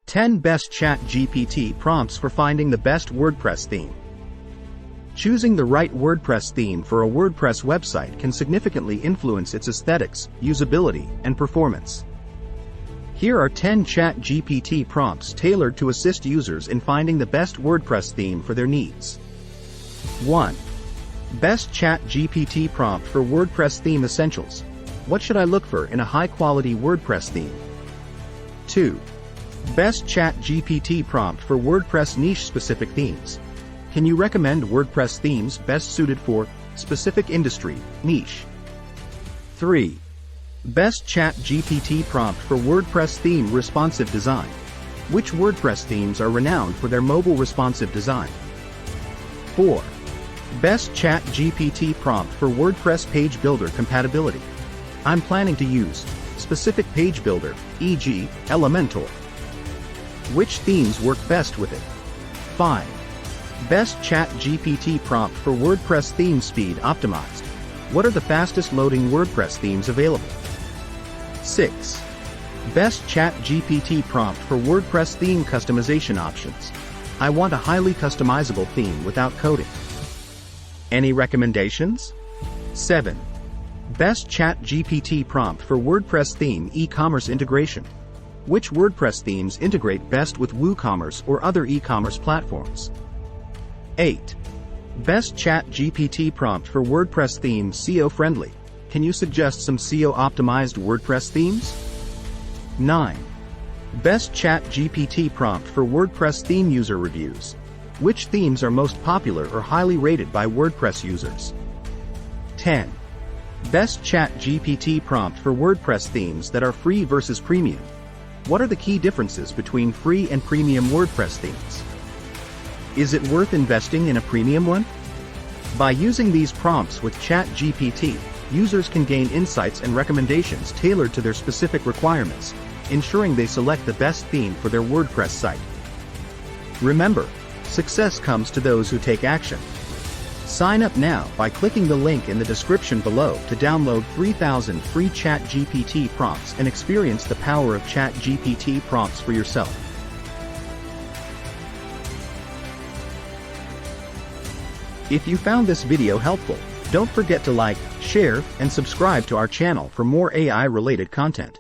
10 Best ChatGPT Prompts for Finding the Best WordPress Theme. Choosing the right WordPress theme for a WordPress website can significantly influence its aesthetics, usability, and performance. Here are 10 ChatGPT prompts tailored to assist users in finding the best WordPress theme for their needs. 1. Best ChatGPT prompt for WordPress theme essentials. What should I look for in a high-quality WordPress theme? 2. Best ChatGPT prompt for WordPress niche-specific themes. Can you recommend WordPress themes best suited for specific industry, niche? 3. Best ChatGPT prompt for WordPress theme responsive design. Which WordPress themes are renowned for their mobile responsive design? 4. Best ChatGPT prompt for WordPress page builder compatibility. I'm planning to use specific page builder, e.g., Elementor. Which themes work best with it? 5. Best ChatGPT prompt for WordPress theme speed optimized. What are the fastest loading WordPress themes available? 6. Best ChatGPT prompt for WordPress theme customization options. I want a highly customizable theme without coding. Any recommendations? 7. Best ChatGPT prompt for WordPress theme e-commerce integration. Which WordPress themes integrate best with WooCommerce or other e-commerce platforms? 8. Best ChatGPT prompt for WordPress theme SEO-friendly. Can you suggest some SEO-optimized WordPress themes? 9. Best ChatGPT prompt for WordPress theme user reviews. Which themes are most popular or highly rated by WordPress users? 10. Best ChatGPT prompt for WordPress themes that are free versus premium. What are the key differences between free and premium WordPress themes? Is it worth investing in a premium one? By using these prompts with ChatGPT, users can gain insights and recommendations tailored to their specific requirements, ensuring they select the best theme for their WordPress site. Remember, success comes to those who take action. Sign up now by clicking the link in the description below to download 3,000 free ChatGPT prompts and experience the power of ChatGPT prompts for yourself. If you found this video helpful, don't forget to like, share, and subscribe to our channel for more AI-related content.